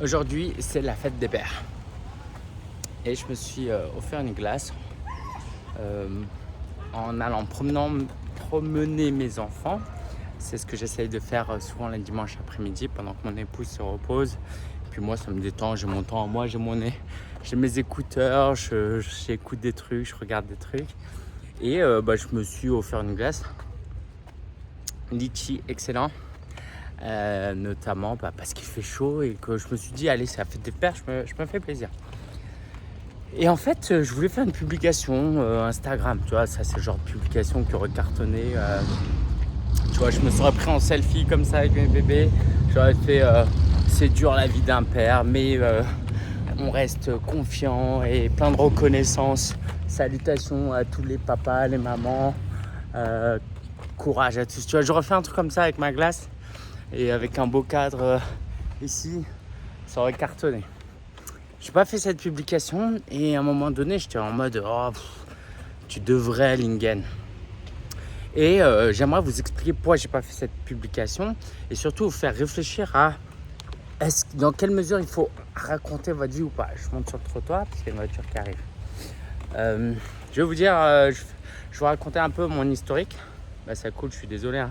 Aujourd'hui, c'est la fête des pères. Et je me suis offert une glace euh, en allant promener mes enfants. C'est ce que j'essaye de faire souvent les dimanches après-midi pendant que mon épouse se repose. Puis moi, ça me détend, j'ai mon temps à moi, j'ai mes écouteurs, j'écoute des trucs, je regarde des trucs. Et je me suis offert une glace. Litchi, excellent. Notamment parce qu'il fait chaud et que je me suis dit, allez, c'est la fête des pères, je me fais plaisir. Et en fait, je voulais faire une publication Instagram, tu vois, ça c'est le genre de publication qui aurait cartonné. Tu vois, je me serais pris en selfie comme ça avec mes bébés. J'aurais fait, c'est dur la vie d'un père, mais on reste confiant et plein de reconnaissance. Salutations à tous les papas, les mamans. Courage à tous. Tu vois, j'aurais fait un truc comme ça avec ma glace et avec un beau cadre ici, ça aurait cartonné. J'ai pas fait cette publication et à un moment donné, j'étais en mode tu devrais, Lingen. Et j'aimerais vous expliquer pourquoi j'ai pas fait cette publication et surtout vous faire réfléchir à dans quelle mesure il faut raconter votre vie ou pas. Je monte sur le trottoir parce qu'il y a une voiture qui arrive. Je vais vous dire, je vais vous raconter un peu mon historique. Ça coule, je suis désolé.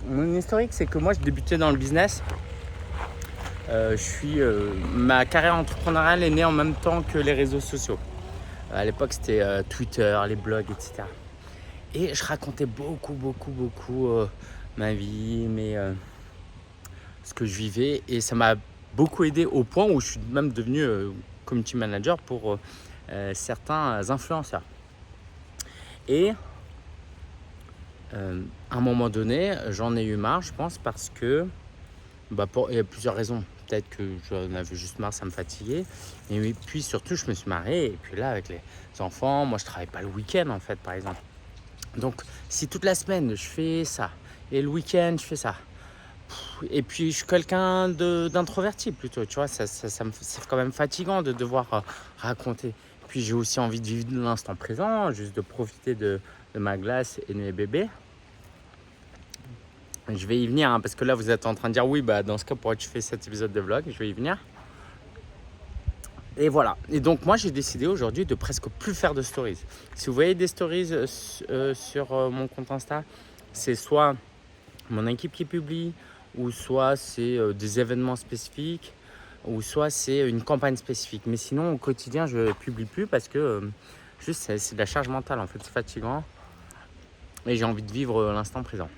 Mon historique, c'est que moi, je débutais dans le business. Ma carrière entrepreneuriale est née en même temps que les réseaux sociaux. À l'époque, c'était Twitter, les blogs, etc. Et je racontais beaucoup ma vie, ce que je vivais. Et ça m'a beaucoup aidé au point où je suis même devenu community manager pour certains influenceurs. Et à un moment donné, j'en ai eu marre, je pense, parce que il y a plusieurs raisons. Peut-être que j'en avais juste marre, ça me fatiguait. Et puis surtout, je me suis marré. Et puis là, avec les enfants, moi, je travaille pas le week-end, en fait, par exemple. Donc, si toute la semaine, je fais ça, et le week-end, je fais ça. Et puis, je suis quelqu'un d'introverti, plutôt, tu vois. C'est quand même fatigant de devoir raconter. Puis, j'ai aussi envie de vivre l'instant présent, juste de profiter de ma glace et de mes bébés. Je vais y venir, parce que là, vous êtes en train de dire, oui, dans ce cas, pourquoi tu fais cet épisode de vlog? Je vais y venir. Et voilà. Et donc, moi, j'ai décidé aujourd'hui de presque plus faire de stories. Si vous voyez des stories sur mon compte Insta, c'est soit mon équipe qui publie, ou soit c'est des événements spécifiques, ou soit c'est une campagne spécifique. Mais sinon, au quotidien, je ne publie plus parce que juste, c'est de la charge mentale, en fait. C'est fatigant. Et j'ai envie de vivre l'instant présent.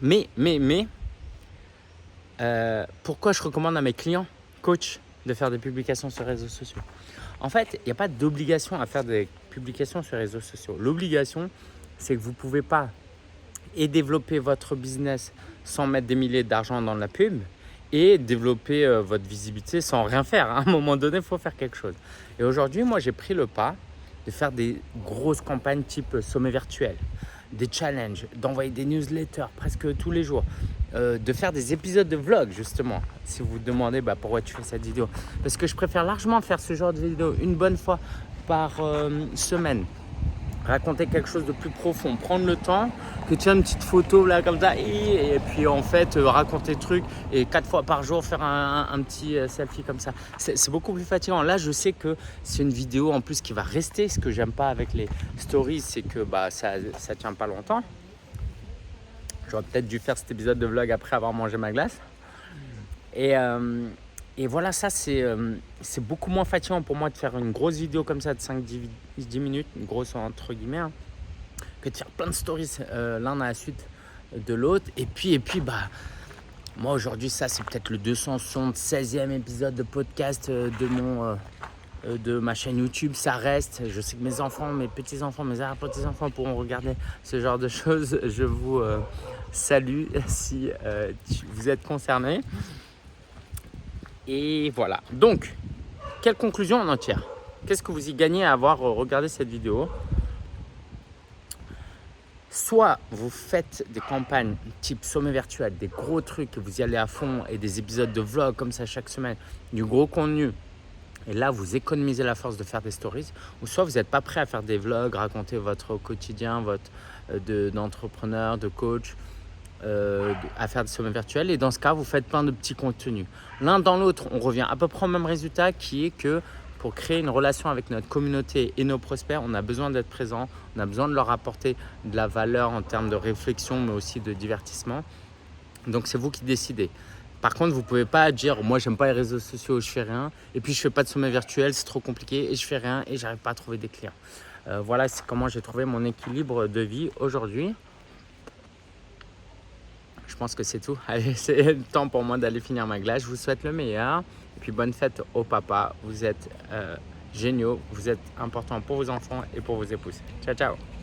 Mais, pourquoi je recommande à mes clients, coachs, de faire des publications sur les réseaux sociaux? En fait, il n'y a pas d'obligation à faire des publications sur les réseaux sociaux. L'obligation, c'est que vous ne pouvez pas développer votre business sans mettre des milliers d'argent dans la pub et développer votre visibilité sans rien faire. À un moment donné, il faut faire quelque chose. Et aujourd'hui, moi, j'ai pris le pas de faire des grosses campagnes type sommet virtuel, des challenges, d'envoyer des newsletters presque tous les jours, de faire des épisodes de vlog justement. Si vous vous demandez pourquoi tu fais cette vidéo, parce que je préfère largement faire ce genre de vidéo une bonne fois par semaine, raconter quelque chose de plus profond, prendre le temps, que tu as une petite photo là comme ça et puis en fait raconter le truc et 4 fois par jour faire un petit selfie comme ça. C'est beaucoup plus fatigant. Là, je sais que c'est une vidéo en plus qui va rester. Ce que j'aime pas avec les stories, c'est que ça tient pas longtemps. J'aurais peut-être dû faire cet épisode de vlog après avoir mangé ma glace. Et voilà, ça c'est beaucoup moins fatigant pour moi de faire une grosse vidéo comme ça de 5-10 minutes, une grosse entre guillemets, que de faire plein de stories l'un à la suite de l'autre. Et puis moi aujourd'hui, ça c'est peut-être le 276e épisode de podcast de ma chaîne YouTube. Ça reste, je sais que mes enfants, mes petits-enfants, mes arrière-petits-enfants pourront regarder ce genre de choses. Je vous salue si vous êtes concernés. Et voilà. Donc, quelle conclusion on en tire? Qu'est-ce que vous y gagnez à avoir regardé cette vidéo? Soit vous faites des campagnes type sommet virtuel, des gros trucs, vous y allez à fond et des épisodes de vlog comme ça chaque semaine, du gros contenu. Et là, vous économisez la force de faire des stories. Ou soit vous n'êtes pas prêt à faire des vlogs, raconter votre quotidien, d'entrepreneur, de coach. à faire des sommets virtuels. Et dans ce cas, vous faites plein de petits contenus. L'un dans l'autre, on revient à peu près au même résultat qui est que pour créer une relation avec notre communauté et nos prospects, on a besoin d'être présent, on a besoin de leur apporter de la valeur en termes de réflexion, mais aussi de divertissement. Donc, c'est vous qui décidez. Par contre, vous ne pouvez pas dire « moi, j'aime pas les réseaux sociaux, je fais rien. Et puis, je fais pas de sommet virtuel, c'est trop compliqué et je fais rien et j'arrive pas à trouver des clients. » Voilà, c'est comment j'ai trouvé mon équilibre de vie aujourd'hui. Je pense que c'est tout. Allez, c'est le temps pour moi d'aller finir ma glace. Je vous souhaite le meilleur. Et puis, bonne fête au papa. Vous êtes géniaux. Vous êtes importants pour vos enfants et pour vos épouses. Ciao, ciao.